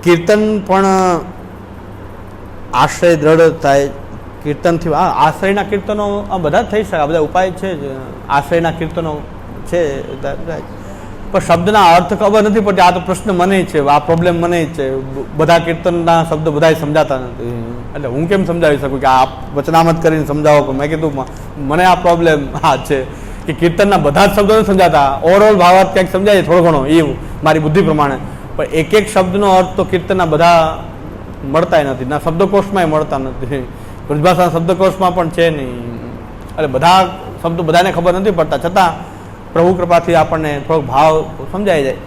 કીર્તન પણ આશ્રય દ્રઢ થાય. કીર્તનથી આશ્રયના કીર્તનો આ બધા જ થઈ શકે, આ બધા ઉપાય છે જ, આશ્રયના કીર્તનો છે. પણ શબ્દના અર્થ ખબર નથી પડતી. આ તો પ્રશ્ન મને છે, આ પ્રોબ્લેમ મને જ છે. બધા કીર્તનના શબ્દ બધા સમજાતા નથી, એટલે હું કેમ સમજાવી શકું કે આ વચનામત કરીને સમજાવો. પણ મેં કીધું મને આ પ્રોબ્લેમ આ છે કે કીર્તનના બધા જ શબ્દો નથી સમજાતા. ઓવરઓલ ભાવાર્થ ક્યાંક સમજાય થોડો ઘણો એવું મારી બુદ્ધિ પ્રમાણે, પણ એક એક શબ્દનો અર્થ તો કીર્તનના બધા મળતા નથી, ના શબ્દકોશમાં મળતા નથી, બ્રજભાષાના શબ્દકોશમાં પણ છે નહીં. એટલે બધા શબ્દો બધાને ખબર નથી પડતા, છતાં પ્રભુ કૃપાથી આપણને થોડોક ભાવ સમજાઈ જાય.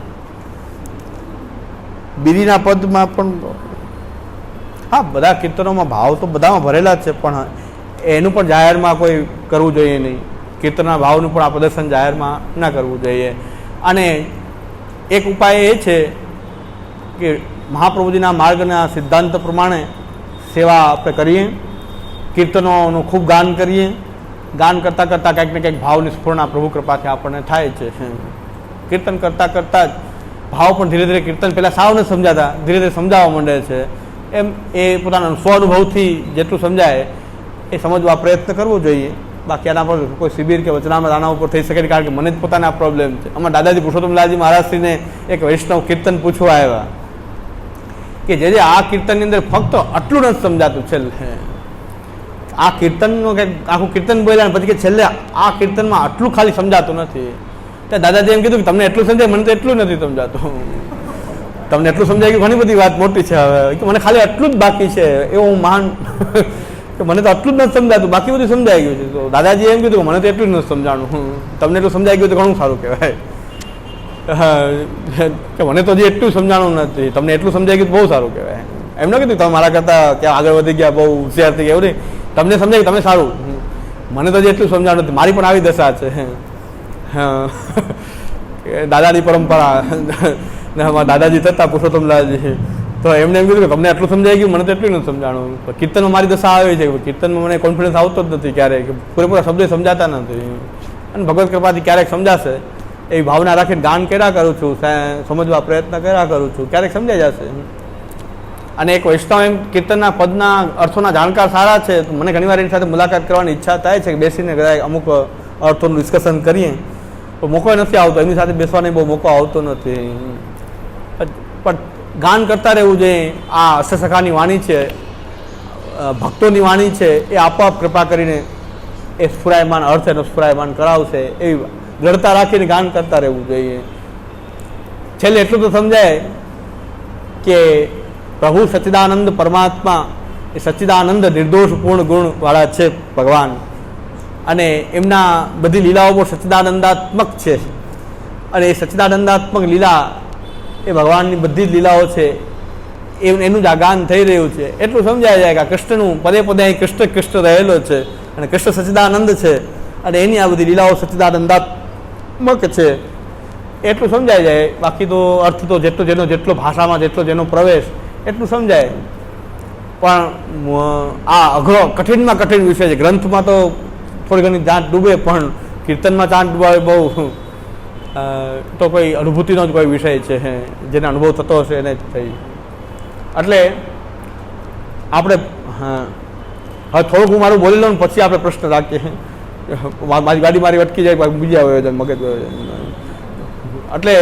બીરીના પદમાં પણ હા, બધા કીર્તનોમાં ભાવ તો બધામાં ભરેલા જ છે, પણ એનું પણ જાહેરમાં કોઈ કરવું જોઈએ નહીં. કીર્તનના ભાવનું પણ આ પ્રદર્શન જાહેરમાં ના કરવું જોઈએ. અને એક ઉપાય એ છે કે મહાપ્રભુજીના માર્ગના સિદ્ધાંત પ્રમાણે સેવા આપણે કરીએ, કીર્તનોનું ખૂબ ગાન કરીએ. ગાન કરતાં કરતાં કંઈક ને કંઈક ભાવની સ્ફૂર્ણા પ્રભુ કૃપાથી આપણને થાય છે. કીર્તન કરતાં કરતાં જ ભાવ પણ ધીરે ધીરે, કીર્તન પહેલાં સાવ નથી સમજાતા, ધીરે ધીરે સમજાવવા માંડે છે. એમ એ પોતાના સ્વ અનુભવથી જેટલું સમજાય એ સમજવા પ્રયત્ન કરવો જોઈએ. બાકી આના પર કોઈ શિબિર કે વચનામત આના ઉપર થઈ શકે, કારણ કે મને જ પોતાના પ્રોબ્લેમ છે. અમારા દાદાજી પુરુષોત્તમલાલજી મહારાજશ્રીને એક વૈષ્ણવ કીર્તન પૂછવા આવ્યા કે જે આ કીર્તનની અંદર ફક્ત આટલું નથી સમજાતું. છેલ્લે આ કીર્તનનું કંઈક આખું કીર્તન બોલ્યા પછી કે છેલ્લે આ કીર્તનમાં આટલું ખાલી સમજાતું નથી. ત્યાં દાદાજી એમ કીધું કે તમને એટલું સમજાય, મને તો એટલું નથી સમજાતું. તમને એટલું સમજાય ગયું, ઘણી બધી વાત મોટી છે. હવે મને ખાલી આટલું જ બાકી છે, એવું મહાન કે મને તો આટલું જ નથી સમજાતું, બાકી બધું સમજાઈ ગયું છે. તો દાદાજી એમ કીધું કે મને તો એટલું જ નથી સમજાણું, તમને એટલું સમજાઈ ગયું તો ઘણું સારું કહેવાય. કે મને તો હજી એટલું સમજાણું નથી, તમને એટલું સમજાઈ ગયું તો બહુ સારું કહેવાય. એમ ન કીધું તમે મારા કરતાં ક્યાં આગળ વધી ગયા, બહુ હોશિયાર થઈ ગયા, એવું નહીં. તમને સમજાય તમે સારું, મને તો હજી એટલું સમજાણું નથી. મારી પણ આવી દશા છે. હા, દાદાની પરંપરા દાદાજી થતા પુરુષોત્તમલાલજી, તો એમને એમ કીધું કે તમને એટલું સમજાઈ ગયું, મને તો એટલું નથી સમજાણું. કીર્તનમાં મારી દશા આવી છે, કીર્તનમાં મને કોન્ફિડન્સ આવતો જ નથી ક્યારેક, પૂરેપૂરા શબ્દો સમજાતા નથી. અને ભગવત કૃપાથી ક્યારેક સમજાશે એવી ભાવના રાખીને ગાન કર્યા કરું છું, સમજવા પ્રયત્ન કર્યા કરું છું, ક્યારેક સમજાઈ જશે. અને એક વૈષ્ણવ એમ કીર્તનના પદના અર્થોના જાણકાર સારા છે, તો મને ઘણીવાર એની સાથે મુલાકાત કરવાની ઈચ્છા થાય છે કે બેસીને અમુક અર્થોનું ડિસ્કશન કરીએ. તો મોકો નથી આવતો, એમની સાથે બેસવાનો બહુ મોકો આવતો નથી. પણ ગાન કરતા રહેવું જોઈએ. આ અષ્ટસખાની વાણી છે, ભક્તોની વાણી છે, એ આપોઆપ કૃપા કરીને એ સ્ફુરાયમાન અર્થ એનો સ્ફુરાયમાન કરાવશે. એવી દ્રઢતા રાખીને ગાન કરતા રહેવું જોઈએ. છેલ્લે એટલું તો સમજાય કે પ્રભુ સચ્ચિદાનંદ પરમાત્મા એ સચ્ચિદાનંદ નિર્દોષ પૂર્ણ ગુણવાળા છે ભગવાન, અને એમના બધી લીલાઓ બહુ સચ્ચિદાનંદાત્મક છે. અને એ સચ્ચિદાનંદાત્મક લીલા એ ભગવાનની બધી જ લીલાઓ છે, એનું જ આ ગાન થઈ રહ્યું છે. એટલું સમજાય જાય કે કૃષ્ણનું પદે પદે અહીં કૃષ્ણ કૃષ્ણ રહેલો છે, અને કૃષ્ણ સચ્ચિદાનંદ છે, અને એની આ બધી લીલાઓ સચ્ચિદાનંદાત્મક છે. એટલું સમજાય જાય. બાકી તો અર્થ તો જેટલો ભાષામાં જેનો પ્રવેશ એટલું સમજાય. પણ આ અઘરો કઠિનમાં કઠિન વિષય છે. ગ્રંથમાં તો થોડી ઘણી જાંચ ડૂબે, પણ કીર્તનમાં જાંચ ડૂબાવે બહુ તો કોઈ અનુભૂતિનો જ કોઈ વિષય છે, જેને અનુભવ થતો હશે એને જ થઈ. એટલે આપણે હવે થોડુંક હું મારું બોલી લઉં ને પછી આપણે પ્રશ્ન રાખીએ. મારી ગાડી મારી અટકી જાય, બીજા હોય મગજ હોય. એટલે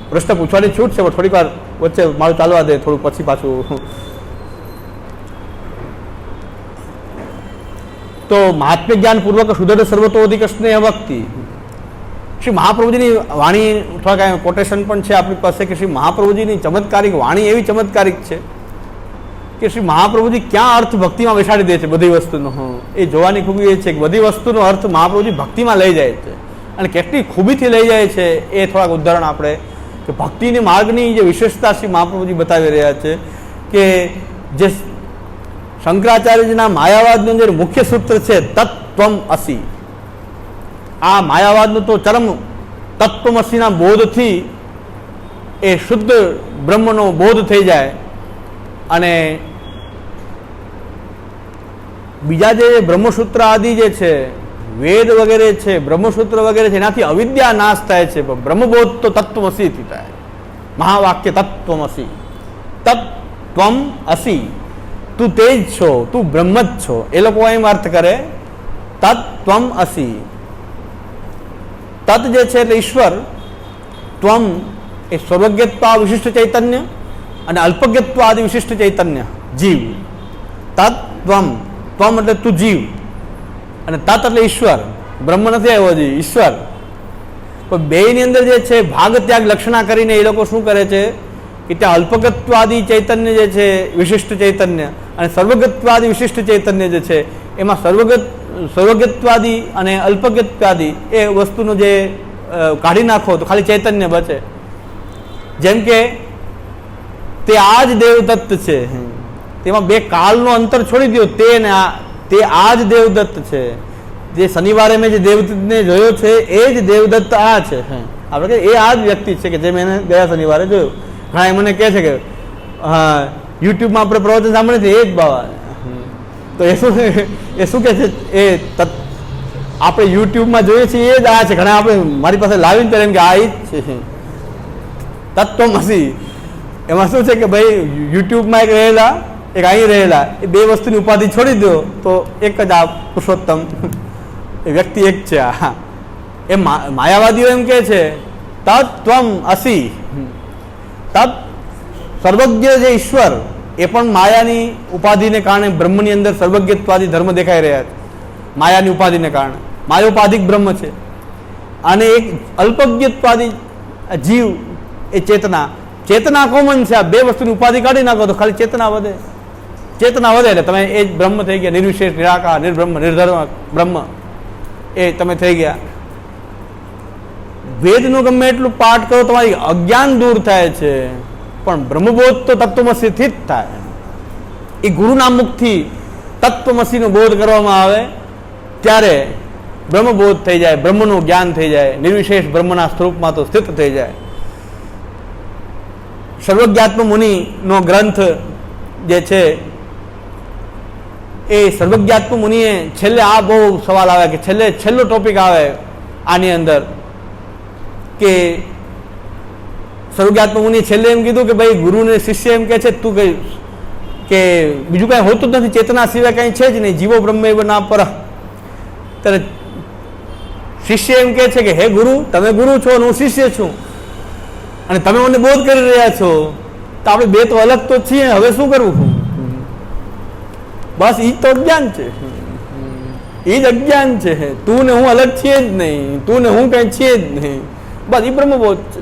પ્રશ્ન પૂછવાની છૂટ છે, પણ થોડીક વાર વચ્ચે મારું ચાલવા દે, થોડુંક પછી પાછું. તો મહાત્મ્ય જ્ઞાન પૂર્વક સુધરે સર્વતોધિક સ્નેહ ભક્તિ. શ્રી મહાપ્રભુજીની વાણી થોડાક કોટેશન પણ છે આપણી પાસે કે શ્રી મહાપ્રભુજીની ચમત્કારિક વાણી એવી ચમત્કારિક છે કે શ્રી મહાપ્રભુજી ક્યાં અર્થ ભક્તિમાં બેસાડી દે છે બધી વસ્તુનો. એ જોવાની ખૂબી એ છે કે બધી વસ્તુનો અર્થ મહાપ્રભુજી ભક્તિમાં લઈ જાય છે, અને કેટલી ખૂબીથી લઈ જાય છે એ થોડાક ઉદાહરણ આપણે કે ભક્તિની માર્ગની જે વિશેષતા શ્રી મહાપ્રભુજી બતાવી રહ્યા છે કે જે શંકરાચાર્યજીના માયાવાદનું અંદર મુખ્ય સૂત્ર છે તત્વમ અસી. આ માયાવાદનું તો ચરમ તત્વમસીના બોધથી એ શુદ્ધ બ્રહ્મનો બોધ થઈ જાય, અને બીજા જે બ્રહ્મસૂત્ર આદિ જે છે, વેદ વગેરે છે, બ્રહ્મસૂત્ર વગેરે છે, એનાથી અવિદ્યા નાશ થાય છે. બ્રહ્મબોધ તો તત્વમસીથી થાય. મહાવાક્ય તત્વમસી તત ત્વમ અસી, તું તે જ છો, તું બ્રહ્મ જ છો. એ લોકો એમ અર્થ કરે તત ત્વમ અસી. તત જે છે એટલે ઈશ્વર, ત્વમ એ સર્વજ્ઞત્વ વિશિષ્ટ ચૈતન્ય અને અલ્પજ્ઞત્વ આદિ વિશિષ્ટ ચૈતન્ય જીવ. તત ત્વમ, ત્વમ એટલે તું જીવ અને તત એટલે ઈશ્વર. બ્રહ્મ નથી આવ્યો હજી, ઈશ્વર. પણ બેની અંદર જે છે ભાગ ત્યાગ લક્ષણા કરીને એ લોકો શું કરે છે કે ત્યાં અલ્પગત્વાદી ચૈતન્ય જે છે વિશિષ્ટ ચૈતન્ય અને સર્વગત્વાદી વિશિષ્ટ ચૈતન્ય જે છે એમાં સર્વગત્વાદી અને અલ્પગત્વાદી એ વસ્તુનો જે કાઢી નાખો તો ખાલી ચૈતન્ય બચે. જેમ કે તે આ જ દેવદત્ત છે, તેમાં બે કાળનો અંતર છોડી દો, તે આ જ દેવદત્ત છે. જે શનિવારે મેં જે દેવદત્તને જોયો છે એ જ દેવદત્ત આ છે. આપણે એ આ જ વ્યક્તિ છે કે જે મેં ગયા શનિવારે જોયું. ઘણા મને કહે છે કે હા યુટ્યુબમાં આપણે પ્રવચન સાંભળે છે એ જ બાબા. તો એ શું કહે છે એ આપણે યુટ્યુબમાં જોઈએ છીએ એ જ આ છે. ઘણા આપણે મારી પાસે લાવીને ત્યારે એમ કે આ જ છે તત્વમસી. એમાં શું છે કે ભાઈ યુટ્યુબમાં એક રહેલા એક અહીં રહેલા એ બે વસ્તુની ઉપાધિ છોડી દો તો એક જ આ પુરુષોત્તમ એ વ્યક્તિ એક છે. આ એ માયાવાદીઓ એમ કે છે તત્વમ અસી. તત્ સર્વજ્ઞ જે ઈશ્વર એ પણ માયાની ઉપાધિને કારણે બ્રહ્મની અંદર સર્વજ્ઞત્વાદી ધર્મ દેખાઈ રહ્યા છે. માયાની ઉપાધિને કારણે માયોપાધિક બ્રહ્મ છે. અને એક અલ્પજ્ઞત્વાદી જીવ એ ચેતના. ચેતના કોમન છે. આ બે વસ્તુની ઉપાધિ કાઢી નાખો તો ખાલી ચેતના વધે. ચેતના વધે એટલે તમે એ જ બ્રહ્મ થઈ ગયા. નિર્વિશેષ, નિરાકાર, નિર્બ્રહ્મ, નિર્ધર્મ બ્રહ્મ એ તમે થઈ ગયા. વેદનું ગમે એટલું પાઠ કરો તમારી અજ્ઞાન દૂર થાય છે, પણ બ્રહ્મબોધ તો તત્વમસીથી જ થાય. એ ગુરુના મુખથી તત્વમસીનો બોધ કરવામાં આવે ત્યારે બ્રહ્મબોધ થઈ જાય, બ્રહ્મનું જ્ઞાન થઈ જાય, નિર્વિશેષ બ્રહ્મના સ્વરૂપમાં તો સ્થિત થઈ જાય. સર્વજ્ઞાત્મ મુનિનો ગ્રંથ જે છે એ સર્વજ્ઞાત્મ મુનિએ છેલ્લે આ બહુ સવાલ આવે કે છેલ્લો ટોપિક આવે આની અંદર કે સર્વજ્ઞાત્મ મુનિએ છેલ્લે એમ કીધું કે ભાઈ ગુરુને શિષ્ય એમ કે છે તું કે બીજું કાંઈ હોતું જ નથી, ચેતના સિવાય કાંઈ છે જ નહીં, જીવો બ્રહ્મ એવ ના પર. ત્યારે શિષ્ય એમ કે છે કે હે ગુરુ, તમે ગુરુ છો અને હું શિષ્ય છું અને તમે મને બોધ કરી રહ્યા છો તો આપણે બે તો અલગ તો છીએ, હવે શું કરવું? બસ એ જ તો અજ્ઞાન છે. એ જ અજ્ઞાન છે. તું ને હું અલગ છીએ જ નહીં, તું ને હું કઈ છીએ જ નહીં. બસ એ બ્રહ્મબોધ છે.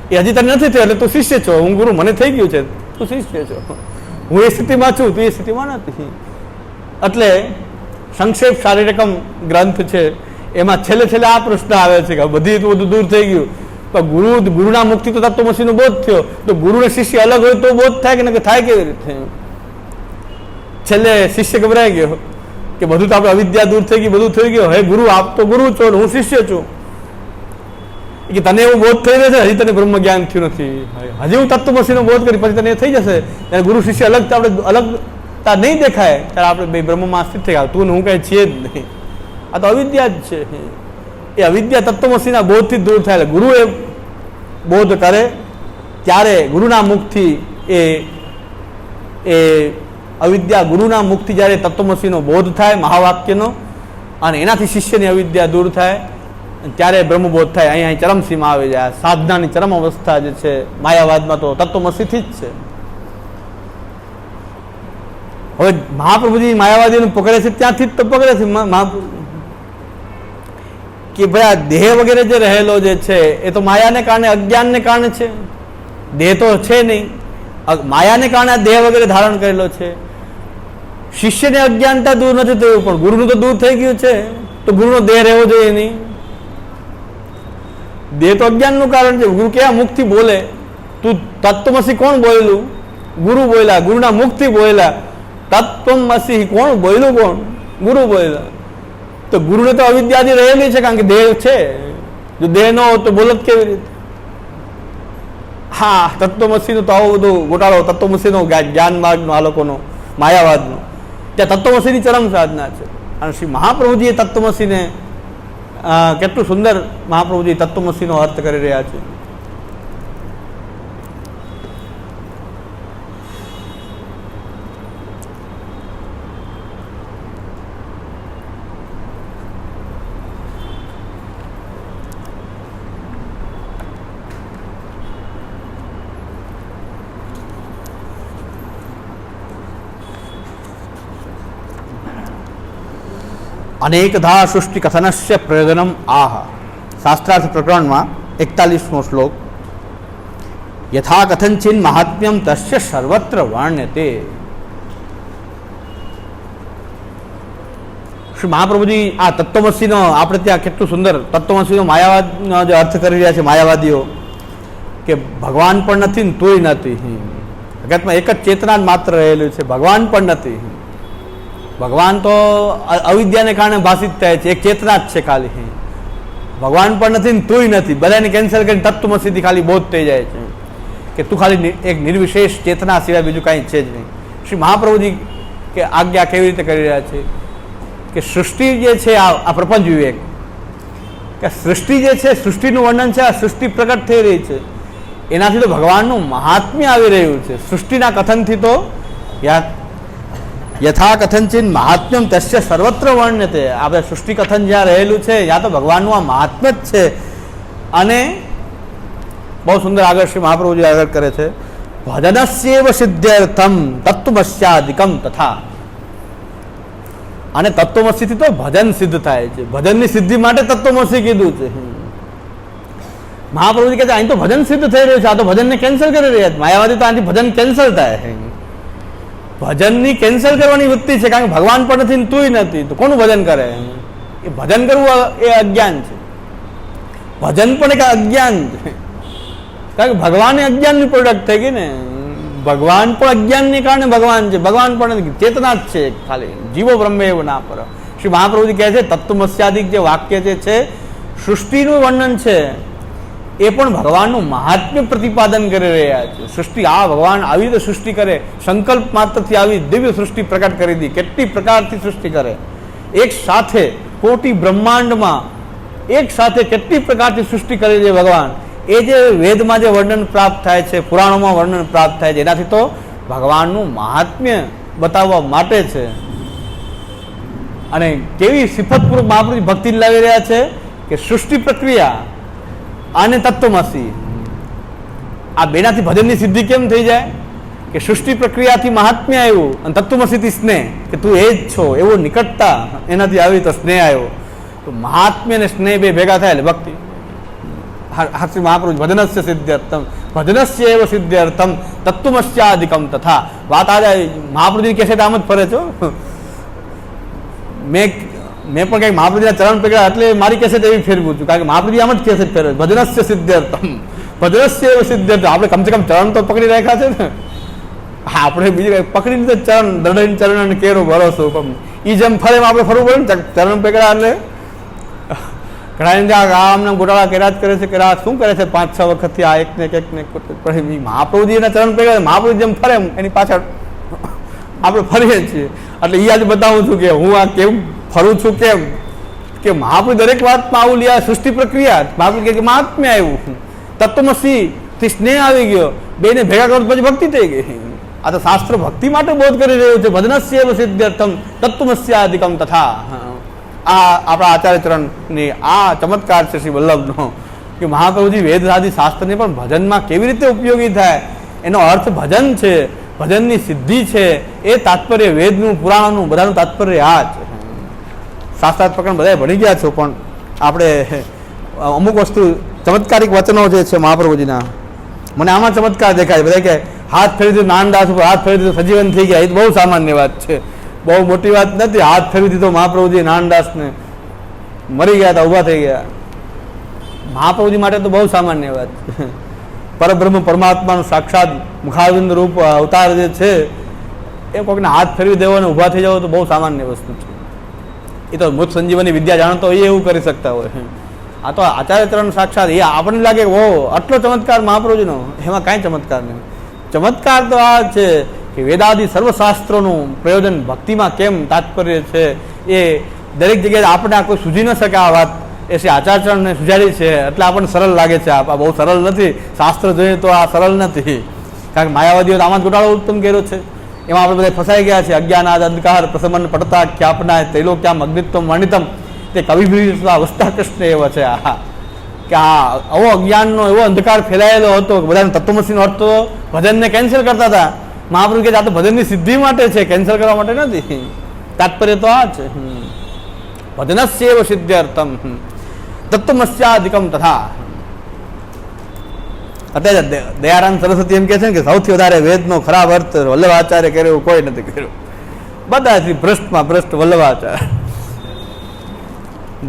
એ હજી તને નથી થયું એટલે તું શિષ્ય છો, હું ગુરુ મને થઈ ગયું છે, તું શિષ્ય છો. હું એ સ્થિતિમાં છું, તું એ સ્થિતિમાં નથી. એટલે સંક્ષેપ શારીરકમ ગ્રંથ છે એમાં છેલ્લે આ પ્રશ્ન આવે છે કે બધી બધું દૂર થઈ ગયું તો ગુરુના મુક્તિ તો તત્વમસીનો બોધ થયો તો ગુરુને શિષ્ય અલગ હોય તો બોધ થાય કે થાય કેવી રીતે? છેલ્લે શિષ્ય ગભરાઈ ગયો કે બધું તો આપણે અવિદ્યા દૂર થઈ ગઈ, બધું થઈ ગયું, હે ગુરુ આપ તો ગુરુ છો ને હું શિષ્ય છું. કે તને એવું બોધ થઈ રહ્યો છે, હજી તને બ્રહ્મ જ્ઞાન થયું નથી, હજી હું તત્વમસીનો બોધ કરી પછી તને એ થઈ જશે. ત્યારે ગુરુ શિષ્ય અલગ આપણે અલગતા નહીં દેખાય ત્યારે આપણે બે બ્રહ્મમાં સ્થિત થઈ ગયા. તું ને હું કઈ છીએ જ નહીં, આ તો અવિદ્યા જ છે. એ અવિદ્યા તત્વમસીના બોધથી દૂર થાય. ગુરુ એ બોધ કરે ત્યારે ગુરુના મુખથી એ અવિદ્યા ગુરુના મુખથી જ્યારે તત્વમસીનો બોધ થાય મહાવાક્યનો અને એનાથી શિષ્યની અવિદ્યા દૂર થાય ત્યારે બ્રહ્મબોધ થાય. અહીં ચરમસીમા આવી જાય. સાધનાની ચરમ અવસ્થા જે છે માયાવાદમાં તો તત્વમસીથી જ છે. હવે મહાપ્રભુજી માયાવાદીને પકડે છે ત્યાંથી જ તો પકડે છે મહાપ્રભુ કે ભાઈ આ દેહ વગેરે જે રહેલો જે છે એ તો માયાને કારણે, અજ્ઞાનને કારણે છે. દેહ તો છે નહીં, માયાને કારણે આ દેહ વગેરે ધારણ કરેલો છે. શિષ્યને અજ્ઞાનતા દૂર નથી થયું પણ ગુરુનું તો દૂર થઈ ગયું છે તો ગુરુનો દેહ રહેવો જોઈએ નહીં. દેહ તો અજ્ઞાનનું કારણ છે. ગુરુ કેવા મુખથી બોલે? તું તત્વમસી કોણ બોલેલું? ગુરુ બોલ્યા, ગુરુના મુખથી બોલ્યા. તત્વમસી કોણ બોલ્યું? કોણ? ગુરુ બોલ્યા. તો ગુરુને તો અવિદ્યાથી રહેલી છે કારણ કે દેહ છે. જો દેહ ન હોય તો બોલત કેવી રીતે? હા, તત્વમસીનો તો આવો બધો ગોટાળો તત્વમસીનો જ્ઞાન માર્ગનો આ લોકોનો માયાવાદનો ત્યાં તત્વમસીની ચરમ સાધના છે. અને શ્રી મહાપ્રભુજીએ તત્વમસીને કેટલું સુંદર મહાપ્રભુજી તત્વમસીનો અર્થ કરી રહ્યા છે. અનેકધા સૃષ્ટિ કથનસ્ય પ્રયોજનમ આહ. શાસ્ત્રાર્થ પ્રકરણમાં 41મો શ્લોક. યથા કથનચિન મહાત્મ્યમ તસ્ય સર્વત્ર વર્ણ્યતે. શ્રી મહાપ્રભુજી આ તત્વમસીનો આપણે ત્યાં કેટલું સુંદર તત્વમસીનો માયાવાદનો જે અર્થ કરી રહ્યા છે માયાવાદીઓ, કે ભગવાન પણ નથી ને તોય નથી. જગતમાં એક જ ચેતના જ માત્ર રહેલું છે, ભગવાન પણ નથી. ભગવાન તો અવિદ્યાને કારણે ભાષિત થાય છે, એક ચેતના જ છે ખાલી. ભગવાન પણ નથી ને તોય નથી, બધાને કેન્સલ કરીને તત્વમસીથી ખાલી બોધ થઈ જાય છે કે તું ખાલી એક નિર્વિશેષ ચેતના સિવાય બીજું કાંઈ છે જ નહીં. શ્રી મહાપ્રભુજી કે આજ્ઞા કેવી રીતે કરી રહ્યા છે કે સૃષ્ટિ જે છે આ પ્રપંચ વિવેક, કે સૃષ્ટિ જે છે, સૃષ્ટિનું વર્ણન છે, આ સૃષ્ટિ પ્રકટ થઈ રહી છે, એનાથી તો ભગવાનનું મહાત્મ્ય આવી રહ્યું છે. સૃષ્ટિના કથનથી તો યથા કથનચિન મહાત્મ્યમ તસ્ય સર્વત્ર વર્ણ્યતે. આપણે સૃષ્ટિ કથન જ્યાં રહેલું છે ત્યાં તો ભગવાનનું આ મહાત્મ્ય જ છે. અને બહુ સુંદર આગળ શ્રી મહાપ્રભુજી આગળ કરે છે, ભજનસ્યૈવ સિદ્ધ્યર્થમ તત્વમસ્યાદિકમ તથા. અને તત્વમસીથી તો ભજન સિદ્ધ થાય છે, ભજનની સિદ્ધિ માટે તત્વમસી કીધું છે. મહાપ્રભુજી કહે છે અહીં તો ભજન સિદ્ધ થઈ રહ્યું છે, આ તો ભજનને કેન્સલ કરી રહ્યા છે. માયાવાદી તો આથી ભજન કેન્સલ થાય. ભજનની કેન્સલ કરવાની વૃત્તિ છે, કારણ કે ભગવાન પણ નથી ને તુંય નથી, તો કોનું ભજન કરે? એ ભજન કરવું એ અજ્ઞાન છે. ભજન પણ એક અજ્ઞાન છે, કારણ કે ભગવાન એ અજ્ઞાનની પ્રોડક્ટ થઈ ગઈ ને. ભગવાન પણ અજ્ઞાનને કારણે ભગવાન છે, ભગવાન પણ ચેતના જ છે ખાલી. જીવો બ્રહ્મેવ ના પર. શ્રી મહાપ્રભુજી કહે છે તત્વમસ્યાદિક જે વાક્ય જે છે, સૃષ્ટિનું વર્ણન છે, એ પણ ભગવાનનું મહાત્મ્ય પ્રતિપાદન કરી રહ્યા છે. સૃષ્ટિ આ ભગવાન આવી રીતે સૃષ્ટિ કરે, સંકલ્પ માત્રથી આવી દિવ્ય સૃષ્ટિ પ્રકટ કરી દી. કેટલી પ્રકારથી સૃષ્ટિ કરે, એક સાથે કોટી બ્રહ્માંડમાં એક સાથે કેટલી પ્રકારથી સૃષ્ટિ કરી દે ભગવાન. એ જે વેદમાં જે વર્ણન પ્રાપ્ત થાય છે, પુરાણોમાં વર્ણન પ્રાપ્ત થાય છે, એનાથી તો ભગવાનનું મહાત્મ્ય બતાવવા માટે છે. અને કેવી સિફતપૂર્વક મહાપ્રભુ ભક્તિ લાવી રહ્યા છે કે સૃષ્ટિ પ્રક્રિયા અને તત્વમસી, આ બેનાથી ભજનની સિદ્ધિ કેમ થઈ જાય? કે સૃષ્ટિ પ્રક્રિયાથી મહાત્મ્ય આવ્યું અને તત્વમસીથી સ્નેહ, કે તું એ જ છો એવો નિકટતા એનાથી આવી તો સ્નેહ આવ્યો. તો મહાત્મ્ય અને સ્નેહ બે ભેગા થાય એટલે ભક્તિ. શ્રી મહાપ્રભુ ભજનસ્ય સિદ્ધ્યર્થમ ભજનસ્ય એવ સિદ્ધ્યર્થમ તત્વમસ્યાદિકમ તથા. વાત આજે મહાપ્રભુજી કહે છે આમ જ ફરે છો. મેં પણ કંઈક મહાપ્રભુજીના ચરણ પકડ્યા એટલે મારી કેસેટ એવી ફેરવું છું, કારણ કે મહાપ્રભુજી આમ જ કેસેટ ફેરવે, ભજનસ્ય સિદ્ધ્યર્થમ ભજનસ્ય એવ સિદ્ધ્યર્થમ. આપણે કમસે કમ ચરણ તો પકડી રાખ્યા છે ને. આપણે બીજું કંઈ પકડી લીધે ચરણ, દરડાઈને ચરણ અને કેરો ભરોસો. પણ એ જેમ ફરે એમ આપણે ફરવું પડે ને. ચરણ પકડ્યા એટલે ઘણા આમને ગોટાળા કર્યા જ કરે છે, કે આ શું કરે છે 5-6 વખતથી આ એકને એક. મહાપ્રભુજી એના ચરણ પકડ્યા, મહાપ્રભુ જેમ ફરે એની પાછળ આપણે ફરીએ છીએ. એટલે એ આજે બતાવું છું કે હું આ કેમ ફરું છું, કેમ કે મહાપ્રભુ દરેક વાતમાં આવું લે. સૃષ્ટિ પ્રક્રિયા મહાપ્રભુ કે મહાત્મ્ય આવ્યું, તત્વમસી થી સ્નેહ આવી ગયો, બેને ભેગા કરો પછી ભક્તિ થઈ ગઈ. આ તો શાસ્ત્ર ભક્તિ માટે બોધ કરી રહ્યું છે. ભજનસ્ય એવ સિદ્ધ્યર્થમ તત્વમસ્યાદિકમ તથા. આ આપણા આચાર્ય ચરણની આ ચમત્કાર છે શ્રી વલ્લભનો, કે મહાપ્રભુજી વેદ આદિ શાસ્ત્રને પણ ભજનમાં કેવી રીતે ઉપયોગી થાય એનો અર્થ ભજન છે, ભજનની સિદ્ધિ છે. એ તાત્પર્ય વેદનું, પુરાણનું, બધાનું તાત્પર્ય આ છે. શાસ્ત્રાર્થ પ્રકરણ બધા ભણી ગયા છો, પણ આપણે અમુક વસ્તુ ચમત્કારિક વચનો જે છે મહાપ્રભુજીના, મને આમાં ચમત્કાર દેખાય. બધા કે હાથ ફેરી દીધો નાનદાસ ઉપર, હાથ ફેરી દીધો સજીવન થઈ ગયા, એ બહુ સામાન્ય વાત છે, બહુ મોટી વાત નથી. હાથ ફેરવી દીધો મહાપ્રભુજી નાનદાસને, મરી ગયા હતા, ઊભા થઈ ગયા. મહાપ્રભુજી માટે તો બહુ સામાન્ય વાત છે. પરબ્રહ્મ પરમાત્માનું સાક્ષાત મુખારવિંદ રૂપ અવતાર જે છે, એ કોઈકને હાથ ફેરવી દેવો અને ઊભા થઈ જાવ તો બહુ સામાન્ય વસ્તુ છે. એ તો મૃત સંજીવની વિદ્યા જાણતો હોય એવું કરી શકતા હોય. આ તો આચાર્ય ચરણ સાક્ષાત, એ આપણને લાગે ઓ આટલો ચમત્કાર મહાપ્રભુજીનો, એમાં કાંઈ ચમત્કાર નહીં. ચમત્કાર તો આ છે કે વેદાદિ સર્વશાસ્ત્રોનું પ્રયોજન ભક્તિમાં કેમ તાત્પર્ય છે, એ દરેક જગ્યાએ આપણે કોઈ સૂઝી ન શકે. આ વાત એ શ્રી આચાર્યચરણને સુજાડી છે, એટલે આપણને સરળ લાગે છે. આ બહુ સરળ નથી. શાસ્ત્ર જોઈએ તો આ સરળ નથી, કારણ કે માયાવાદીઓ આમાં જ ગોટાળો ઉત્પન્ન કર્યો છે. એમાં આપણે બધા ફસાઈ ગયા છે. અજ્ઞાનાદ અંધકાર પ્રસમન પડતા ખ્યાપનાય ત્રૈલોક્યામ અગ્નિત્વમ વર્ણિતમ, તે કવિભીર અવસ્થા કૃષ્ણ એવો છે. આ કે આ આવો અજ્ઞાનનો એવો અંધકાર ફેલાયેલો હતો કે બધાને તત્વમસીનો અર્થ તો ભજનને કેન્સલ કરતા હતા. મહાપ્રભુ કે આ તો ભજનની સિદ્ધિ માટે છે, કેન્સલ કરવા માટે નથી. તાત્પર્ય તો આ છે. ભજનસ્યૈવ સિદ્ધ્યર્થમ તત્વમસ્યાધિકમ તથા. અત્યારે દયારામ સરસ્વતી એમ કહે છે ને કે સૌથી વધારે વેદનો ખરાબ અર્થ વલ્લભાચાર્ય કર્યો કોઈ નથી કર્યો. બધાથી ભ્રષ્ટમાં ભ્રષ્ટ વલ્લભાચાર્ય.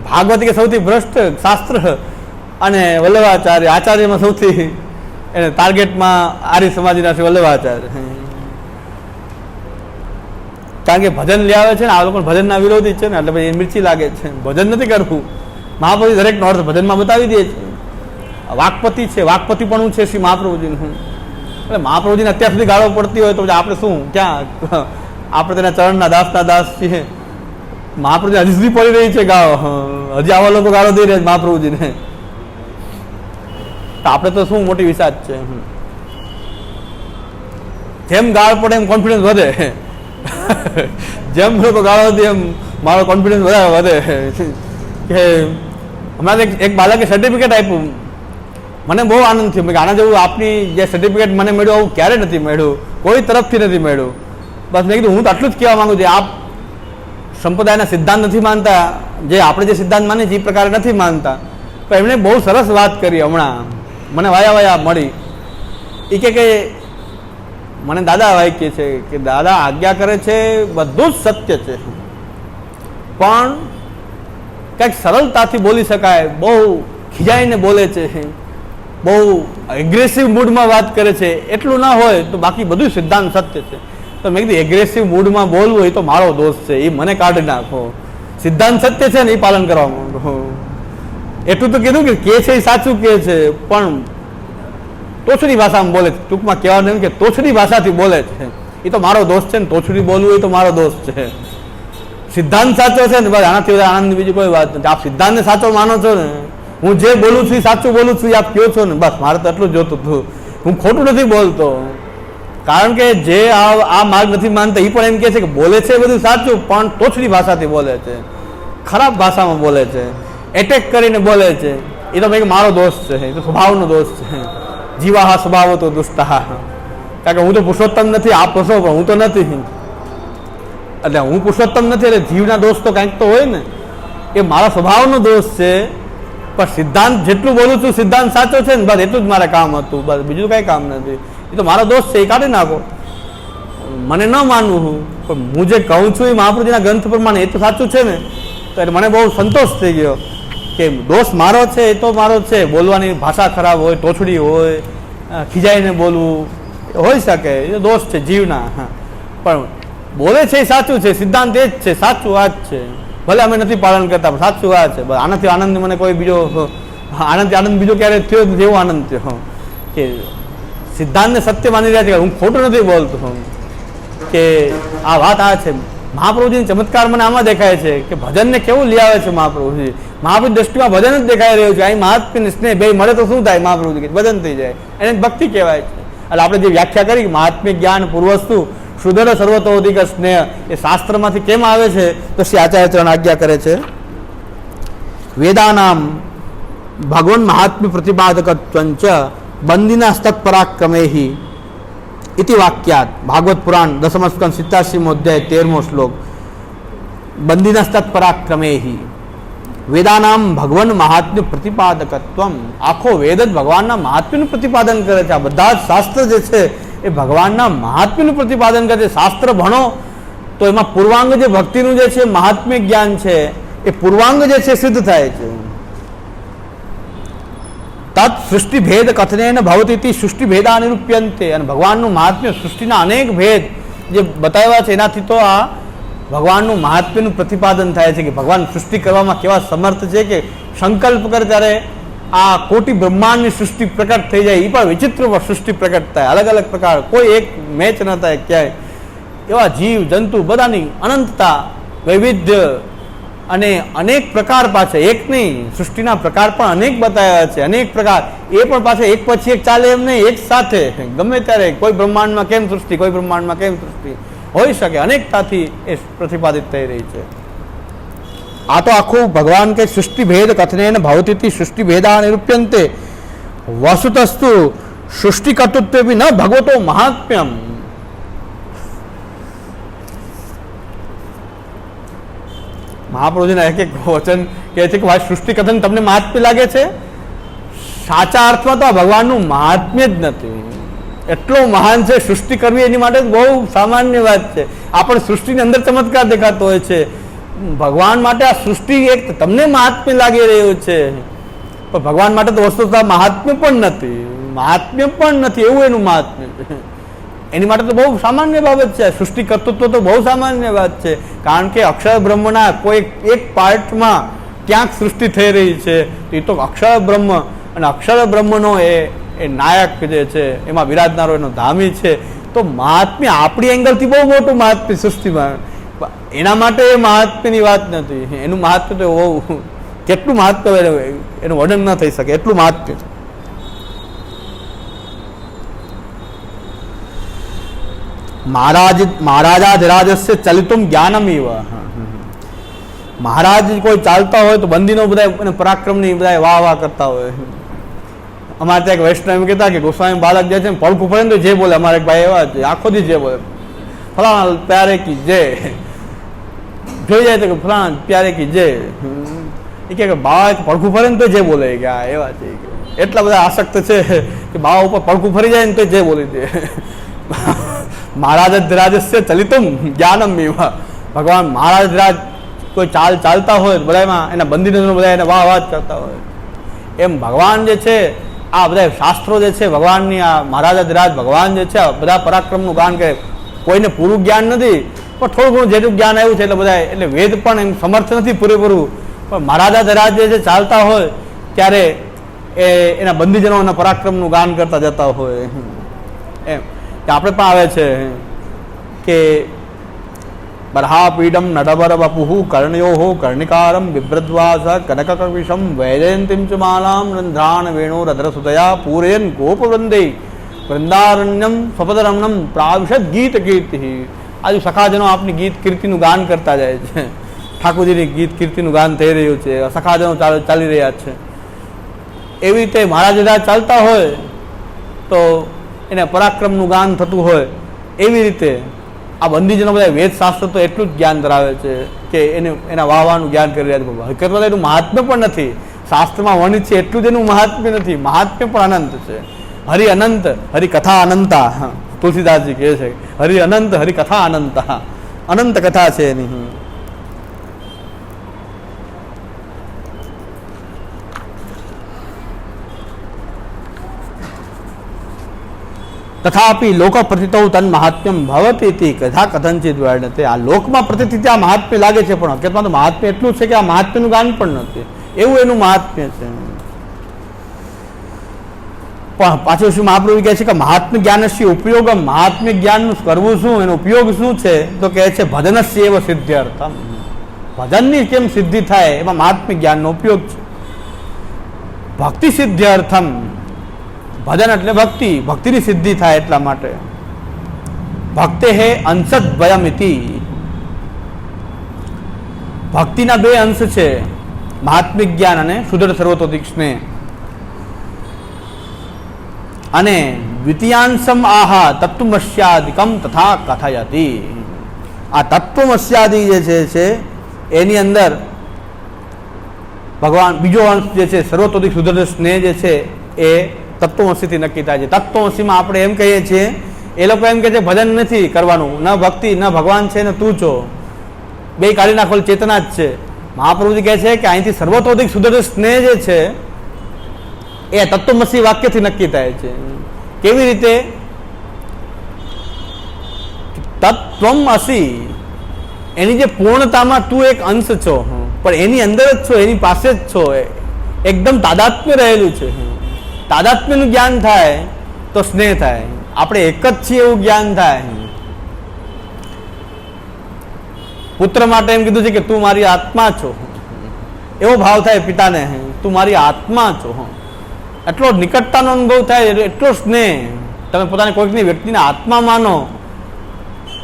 ભાગવતી કે સૌથી ભ્રષ્ટ શાસ્ત્ર અને વલ્લભાચાર્ય. આચાર્યમાં સૌથી એને ટાર્ગેટમાં આર્ય સમાજના છે વલ્લભાચાર્ય. કારણ કે ભજન લઈ આવે છે ને આ લોકો ભજનના વિરોધી છે ને એટલે પછી મિર્ચી લાગે છે. ભજન નથી કરવું. મહાપ્રભુ દરેકનો અર્થ ભજનમાં બતાવી દે છે. વાકપતિ છે, વાકપતિ પણ છે શ્રી મહાપ્રભુજીનું. એટલે મહાપ્રભુજીને અત્યાર સુધી ગાળો પડતી હોય તો આપણે શું ક્યાં આપણે તેના ચરણના દાસના દાસ છીએ. મહાપ્રભુજી હજી સુધી પડી રહી છે ગાળો. હજી આવા લોકો ગાળો દઈ રહ્યા છે મહાપ્રભુજીને. તો આપણે તો શું મોટી વિષાદ છે. જેમ ગાળ પડે એમ કોન્ફિડન્સ વધે. જેમ લોકો ગાળો દે એમ મારો કોન્ફિડન્સ વધારે વધે. કે હમણાં એક બાળકે સર્ટિફિકેટ આપ્યું. મને બહુ આનંદ થયો. મેં આના જેવું આપની જે સર્ટિફિકેટ મને મળ્યું આવું ક્યારે નથી મળ્યું, કોઈ તરફથી નથી મળ્યું. બસ મેં કીધું હું તો આટલું જ કહેવા માંગુ છું, આપ સંપ્રદાયના સિદ્ધાંત નથી માનતા, જે આપણે જે સિદ્ધાંત માનીએ છીએ એ પ્રકારે નથી માનતા. તો એમણે બહુ સરસ વાત કરી. હમણાં મને વાયા મળી. એ કે મને દાદા વાક્ય છે કે દાદા આજ્ઞા કરે છે બધું જ સત્ય છે, પણ કંઈક સરળતાથી બોલી શકાય, બહુ ખીજાઈને બોલે છે, બહુ એગ્રેસિવ મૂડમાં વાત કરે છે, એટલું ના હોય તો બાકી બધું સિદ્ધાંત સત્ય છે. તો મેં કીધું એગ્રેસિવ મૂડમાં બોલવું એ તો મારો દોષ છે, એ મને કાઢી નાખો. સિદ્ધાંત સત્ય છે ને એ પાલન કરવા માંગો. એટલું તો કીધું કે છે એ સાચું કહે છે, પણ તોછડી ભાષામાં બોલે છે. ટૂંકમાં કહેવાનું એમ કે તોછડી ભાષાથી બોલે છે, એ તો મારો દોષ છે ને. તોછડી બોલવું એ તો મારો દોષ છે. સિદ્ધાંત સાચો છે ને બસ, આનાથી વધારે આનંદ બીજી કોઈ વાત નથી. આપ સિદ્ધાંતને સાચો માનો છો ને, હું જે બોલું છું સાચું બોલું છું આપ કહો છો ને, બસ મારે તો એટલું જોતું હતું. હું ખોટું નથી બોલતો. કારણ કે જે આ માર્ગ નથી માનતા એ પણ એમ કહે છે કે બોલે છે બધું સાચું, પણ તોછડી ભાષાથી બોલે છે, ખરાબ ભાષામાં બોલે છે, એટેક કરીને બોલે છે. એ તો મેં મારો દોષ છે, એ તો સ્વભાવનો દોષ છે. જીવાહા સ્વભાવ તો દુષ્ટા. કારણ કે હું તો પુરુષોત્તમ નથી, આપ હશો પણ હું તો નથી. એટલે હું પુરુષોત્તમ નથી એટલે જીવના દોષ તો કંઈક તો હોય ને. એ મારા સ્વભાવનો દોષ છે. પણ સિદ્ધાંત જેટલું બોલું છું સિદ્ધાંત સાચો છે ને બસ એટલું જ મારે કામ હતું, બસ બીજું કઈ કામ નથી. એ તો મારો દોષ છે, એ કાઢી નાખો. મને ન માનવું પણ હું જે કહું છું એ મહાપ્રભુજીના ગ્રંથ પ્રમાણે એ તો સાચું છે ને. તો એટલે મને બહુ સંતોષ થઈ ગયો કે દોષ મારો છે, એ તો મારો છે. બોલવાની ભાષા ખરાબ હોય, ટોછડી હોય, ખીજાઈને બોલવું હોઈ શકે, એ દોષ છે જીવના. પણ બોલે છે એ સાચું છે, સિદ્ધાંત એ જ છે, સાચું આ જ છે. ભલે અમે નથી પાલન કરતા પણ સાચું આ છે. બસ આનાથી આનંદ મને કોઈ બીજો આનંદ બીજો ક્યારે થયો નથી. એવો આનંદ થયો કે સિદ્ધાંતને સત્ય માની રહ્યા છે. હું ખોટું નથી બોલતો કે આ વાત આ છે. મહાપ્રભુજીનો ચમત્કાર મને આમાં દેખાય છે કે ભજનને કેવું લઈ આવે છે મહાપ્રભુજી. મહાપ્રભુ દ્રષ્ટિમાં ભજન જ દેખાઈ રહ્યું છે. અહીં મહાત્મ્ય સ્નેહ બે મળે તો શું થાય? મહાપ્રભુજી ભજન થઈ જાય, એને ભક્તિ કહેવાય છે. એટલે આપણે જે વ્યાખ્યા કરી મહાત્મ્ય જ્ઞાન પૂર્વસ્તુ સુધર સર્વતોધિક સ્નેહ, એ શાસ્ત્રમાંથી કેમ આવે છે તો શ્રી આચાર્ય ચરણ આજ્ઞા કરે છે. વેદાનામ ભગવાન મહાત્મ્ય પ્રતિપાદકત્વંચ બંદિના તત્પરાક્રમેહિ ઇતિ વાક્યાત. ભાગવત પુરાણ 10મ સ્કંદ 87મો અધ્યાય 13મો શ્લોક. બંદિના તત્પરાક્રમેહિ વેદાનામ ભગવાન મહાત્મ્ય પ્રતિપાદકત્વમ. આખો વેદ જ ભગવાનના મહાત્મ્યનું પ્રતિપાદન કરે છે. આ બધા જ શાસ્ત્ર જે છે એ ભગવાનના મહાત્મ્યનું પ્રતિપાદન કરે છે. શાસ્ત્ર ભણો તો એમાં પૂર્વાંગ જે ભક્તિનું જે છે મહાત્મ્ય જ્ઞાન છે એ પૂર્વાંગ જે છે સિદ્ધ થાય છે. તત્ સૃષ્ટિ ભેદ કથનેન ભવતી સૃષ્ટિ ભેદા નિરૂપ્યંતે. અને ભગવાનનું મહાત્મ્ય સૃષ્ટિના અનેક ભેદ જે બતાવ્યા છે એનાથી તો આ ભગવાનનું મહાત્મ્યનું પ્રતિપાદન થાય છે કે ભગવાન સૃષ્ટિ કરવામાં કેવા સમર્થ છે કે સંકલ્પ કરે ત્યારે આ કોટી બ્રહ્માંડની સૃષ્ટિ પ્રકટ થઈ જાય. એ પણ વિચિત્ર સૃષ્ટિ પ્રકટ થાય, અલગ અલગ પ્રકાર, કોઈ એક મેચ ન થાય ક્યાંય. એવા જીવ જંતુ બધાની અનંતતા, વૈવિધ્ય અને અનેક પ્રકાર પાછળ, એક નહીં સૃષ્ટિના પ્રકાર પણ અનેક બતાવ્યા છે, અનેક પ્રકાર. એ પણ પાછળ એક પછી એક ચાલે એમ નહીં, એક સાથે ગમે ત્યારે કોઈ બ્રહ્માંડમાં કેમ સૃષ્ટિ, કોઈ બ્રહ્માંડમાં કેમ સૃષ્ટિ હોઈ શકે, અનેકતાથી એ પ્રતિપાદિત થઈ રહી છે. આ તો આખું ભગવાન કે સૃષ્ટિ ભેદ કથનેન ભવતી સૃષ્ટિ ભેદા નિરૂપ્યંતે વસુતસ્તુ સૃષ્ટિ કર્તૃત્વે ન ભગવતો મહાત્મ્યમ. મહાપ્રભુજીના એક વચન કહે છે કે ભાઈ સૃષ્ટિ કથન તમને મહાત્મ્ય લાગે છે, સાચા અર્થમાં તો આ ભગવાનનું મહાત્મ્ય જ નથી. એટલો મહાન છે, સૃષ્ટિ કરવી એની માટે બહુ સામાન્ય વાત છે. આપણે સૃષ્ટિની અંદર ચમત્કાર દેખાતો હોય છે, ભગવાન માટે આ સૃષ્ટિ એક તમને મહાત્મ્ય લાગી રહ્યું છે, પણ ભગવાન માટે તો વસ્તુતઃ મહાત્મ્ય પણ નથી, એવું એનું મહાત્મ્ય છે. એની માટે તો બહુ સામાન્ય બાબત છે. સૃષ્ટિ કર્તૃત્વ તો બહુ સામાન્ય વાત છે, કારણ કે અક્ષર બ્રહ્મના કોઈ એક પાર્ટમાં ક્યાંક સૃષ્ટિ થઈ રહી છે, એ તો અક્ષર બ્રહ્મ, અને અક્ષર બ્રહ્મનો એ નાયક જે છે, એમાં બિરાજનારો એનો ધામી છે. તો મહાત્મ્ય આપણી એંગલથી બહુ મોટું મહાત્મ્ય સૃષ્ટિમાં, એના માટે એ મહાત્મ્યની વાત નથી. એનું મહાત્મ્ય તો બહુ કેટલું મહાત્મ્ય એનું વર્ણન ન થઈ શકે એટલું મહાત્મ્ય છે. મહારાજાધિરાજસ્ય ચલિતુમ જ્ઞાનમિવ. મહારાજ કોઈ ચાલતા હોય તો બંદીનો બધા પરાક્રમની બધા વાહ કરતા હોય. અમારે ત્યાં એક વૈષ્ણવ એમ કહેતા કે ગોસ્વામી બાળક જે છે ને પડખું ફરે તો જે બોલે, અમારે એક ભાઈ એવા છે આખો દી જે બોલે ફલાણા પ્યારે કી જય, જોઈ જાય તો કે ફલાણા પ્યારે કી જય. એ કે બાવા પડખું ફરે ને તો જે બોલે કે આ એવા છે, એટલા બધા આસક્ત છે કે બાવા ઉપર પડખું ફરી જાય ને તો જે બોલી દે. મહારાજાધિરાજસ્ય ચલિતુમ જ્ઞાનમ એવ. ભગવાન મહારાજાધિરાજ કોઈ ચાલતા હોય બધામાં એના બંદીનો બધા એને વાહ કરતા હોય. એમ ભગવાન જે છે, આ બધા શાસ્ત્રો જે છે ભગવાનની, આ મહારાજાધિરાજ ભગવાન જે છે બધા પરાક્રમનું ગાન કરે. કોઈને પૂરું જ્ઞાન નથી, પણ થોડું ઘણું જેટલું જ્ઞાન આવ્યું છે એટલે બધા, એટલે વેદ પણ એમ સમર્થ નથી પૂરેપૂરું, પણ મહારાજાધિરાજ જે છે ચાલતા હોય ત્યારે એના બંદીજનોના પરાક્રમનું ગાન કરતા જતા હોય. એમ કે આપણે પણ આવે છે કે બરહાપીડમ નડબર વપુઃ કર્ણયો કર્ણિકારમ બિભ્રદ્વાસ કનકકવિશમ વૈજયંતીમ ચ માલામ રંધ્રાણ વેણો રદ્રસુતયા પૂરયન ગોપવૃંદે વૃંદારણ્યમ સ્વપદરમણમ પ્રાવિશદ ગીત કીર્તિ. આજુ સખાજનો આપની ગીત કીર્તિનું ગાન કરતા જાય છે. ઠાકોરજીની ગીત કીર્તિનું ગાન થઈ રહ્યું છે, સખાજનો ચાલી રહ્યા છે. એવી રીતે મહારાજ ચાલતા હોય તો એને પરાક્રમનું ગાન થતું હોય. એવી રીતે આ બંદીજનો બધા વેદ શાસ્ત્ર તો એટલું જ જ્ઞાન ધરાવે છે કે એના વાહવાનું જ્ઞાન કરી રહ્યા છે. હકીકતમાં એનું મહાત્મ્ય પણ નથી, શાસ્ત્રમાં વર્ણિત છે એટલું જ એનું મહાત્મ્ય નથી. મહાત્મ્ય પણ અનંત છે. હરિ અનંત હરિ કથા અનંતા. તુલસીદાસજી કહે છે હરિ અનંત હરિ કથા અનંતા, અનંત કથા છે એની. તથાપિ લોક પ્રતિતૌ તન મહાત્મ્યમ ભવતી કથા કથનચિત વર્ણતે. આ લોકમાં પ્રતિથી આ મહાત્મ્ય લાગે છે, પણ હકીકતમાં તો મહાત્મ્ય એટલું છે કે આ મહાત્મ્યનું ગાન પણ નથી, એવું એનું મહાત્મ્ય છે. પણ પાછું શું મહાપ્રભુ કહે છે કે મહાત્મ્ય જ્ઞાનસ્ય ઉપયોગ, મહાત્મ્ય જ્ઞાનનું કરવું શું, એનો ઉપયોગ શું છે તો કહે છે ભજનસ્ય એવ સિદ્ધ્યર્થમ. ભજનની કેમ સિદ્ધિ થાય એમાં મહાત્મ્ય જ્ઞાનનો ઉપયોગ છે. ભક્તિ સિદ્ધ્યર્થમ, ભજન એટલે ભક્તિ, ભક્તિની સિદ્ધિ થાય એટલા માટે. ભક્તે હે અંશદ ભયમિતિ. ભક્તિના બે અંશ છે, મહાત્મિક જ્ઞાન અને સુદૃઢ સર્વતોધિક સ્નેહ. અને દ્વિતીયાંશમ આહા તત્વમસ્યાદિકમ તથા કથયતિ. આ તત્વમસ્યાદિ જે છે એની અંદર ભગવાન બીજો અંશ જે છે સર્વતોધિક સુદૃઢ સ્નેહ જે છે એ તત્વમસીથી નક્કી થાય છે. તત્વમસીમાં આપણે એમ કહીએ છીએ, એ લોકો એમ કહે છે ભજન નથી કરવાનું, ન ભક્તિ, ન ભગવાન છે, ને તું છો, બે કાઢી નાખો ચેતના જ છે. મહાપ્રભુજી કહે છે કે અહીંથી સર્વતોધિક સુદૃઢ સ્નેહ જે છે એ તત્વમસી વાક્યથી નક્કી થાય છે. કેવી રીતે? તત્વમસી, એની જે પૂર્ણતામાં તું એક અંશ છો, પણ એની અંદર જ છો, એની પાસે જ છો, એકદમ તાદાત્મ્ય રહેલું છે. તાદાત્મ્યનું જ્ઞાન થાય તો સ્નેહ થાય, આપણે એક જ છીએ એવું જ્ઞાન થાય. પુત્ર માટે એમ કીધું છે કે તું મારી આત્મા છો, એવો ભાવ થાય પિતાને, તું મારી આત્મા છો. એટલો નિકટતાનો અનુભવ થાય, એટલો સ્નેહ. તમે પોતાની કોઈકની વ્યક્તિને આત્મા માનો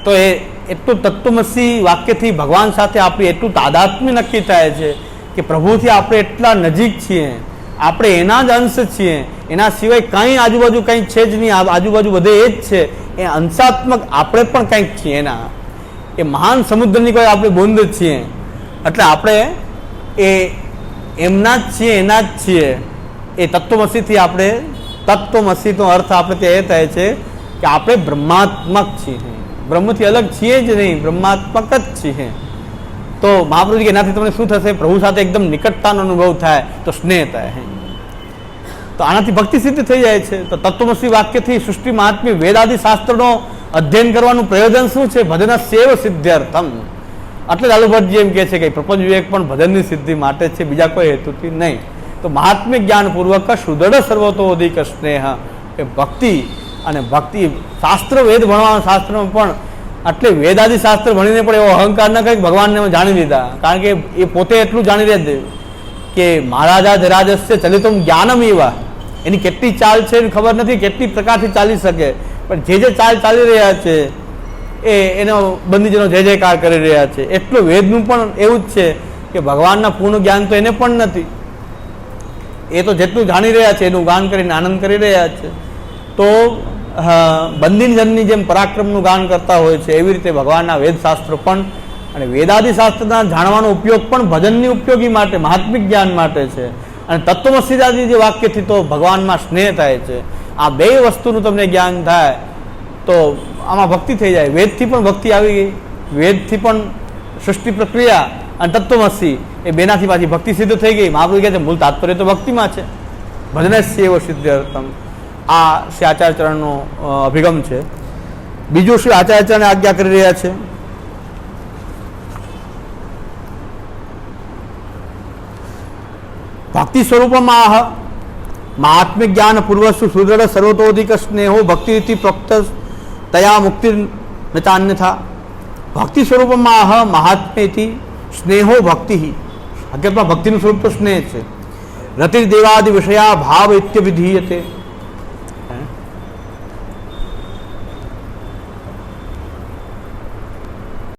તો એ એટલું તત્વમસી વાક્યથી ભગવાન સાથે આપણી એટલું તાદાત્મ્ય નક્કી થાય છે કે પ્રભુથી આપણે એટલા નજીક છીએ, આપણે એના જ અંશ છીએ, એના સિવાય કંઈ આજુબાજુ કંઈ છે જ નહીં, આજુબાજુ બધે એ જ છે. એ અંશાત્મક આપણે પણ કંઈક છીએ એના, એ મહાન સમુદ્રની કોઈ આપણે બુંદ છીએ. એટલે આપણે એ એમના જ છીએ, એના જ છીએ. એ તત્વમસીથી આપણે તત્વમસીનો અર્થ આપણે ત્યાં એ થાય છે કે આપણે બ્રહ્માત્મક છીએ, બ્રહ્મથી અલગ છીએ જ નહીં, બ્રહ્માત્મક જ છીએ. તો મહાપ્રભુજી કે એનાથી તમને શું થશે? પ્રભુ સાથે એકદમ નિકટતાનો અનુભવ થાય, તો સ્નેહ થાય. તો આનાથી ભક્તિ સિદ્ધ થઈ જાય છે. તો તત્વમસી વાક્યથી સૃષ્ટિ મહાત્મ્ય વેદાદિ શાસ્ત્રનો અધ્યયન કરવાનું પ્રયોજન શું છે? ભજન સેવ સિદ્ધ્યર્થમ. એટલે લાલુ ભટ્ટજી એમ કહે છે કે પ્રપંચ વિવેક પણ ભજનની સિદ્ધિ માટે છે, બીજા કોઈ હેતુથી નહીં. તો મહાત્મ્ય જ્ઞાનપૂર્વક સુદૃઢ સર્વતોધિક સ્નેહ એ ભક્તિ, અને ભક્તિ શાસ્ત્ર વેદ ભણવા શાસ્ત્રમાં પણ એટલે વેદાદિ શાસ્ત્ર ભણીને પણ એવો અહંકાર ન કંઈક ભગવાનને જાણી લીધા. કારણ કે એ પોતે એટલું જાણી રહે કે મહારાજા ધરાજસ્ય ચલિતમ જ્ઞાનમ એવા, એની કેટલી ચાલ છે એની ખબર નથી, કેટલી પ્રકારથી ચાલી શકે, પણ જે ચાલ ચાલી રહ્યા છે એનો બંદીજનો જય જયકાર કરી રહ્યા છે. એટલું વેદનું પણ એવું જ છે કે ભગવાનના પૂર્ણ જ્ઞાન તો એને પણ નથી. એ તો જેટલું જાણી રહ્યા છે એનું ગાન કરીને આનંદ કરી રહ્યા છે. તો બંદીજનની જેમ પરાક્રમનું ગાન કરતા હોય છે, એવી રીતે ભગવાનના વેદશાસ્ત્રો પણ અને વેદાદિ શાસ્ત્રના જાણવાનો ઉપયોગ પણ ભજનની ઉપયોગી માટે, મહાત્મિક જ્ઞાન માટે છે. અને તત્વમસીદાદી જે વાક્યથી તો ભગવાનમાં સ્નેહ થાય છે. આ બે વસ્તુનું તમને જ્ઞાન થાય તો આમાં ભક્તિ થઈ જાય. વેદથી પણ ભક્તિ આવી ગઈ, વેદથી પણ સૃષ્ટિ પ્રક્રિયા અને તત્વમસી એ બેનાથી પાછી ભક્તિ સિદ્ધ થઈ ગઈ. મહાપ્રભુ કહે છે મૂળ તાત્પર્ય તો ભક્તિમાં છે. ભજન સેવ સિદ્ધ્યર્થમ. આ શ્રી આચાર્યચરણનો અભિગમ છે. બીજું શ્રી આચાર્યચરણે આજ્ઞા કરી રહ્યા છે ભક્તિ સ્વરૂપમાં મહાત્મ્ય જ્ઞાન પૂર્વસ્તુ સુદૃઢ સર્વતોધિક સ્નેહો ભક્તિ રીતિ પ્રોક્ત તયા મુક્તિ નચાન્યથા. ભક્તિ સ્વરૂપમાં મહાત્મ્યથી સ્નેહો ભક્તિ. હકીકતમાં ભક્તિનું સ્વરૂપ તો સ્નેહ છે. રતિર્દેવાદિ વિષયા ભાવ ઇત્યવિધીયતે.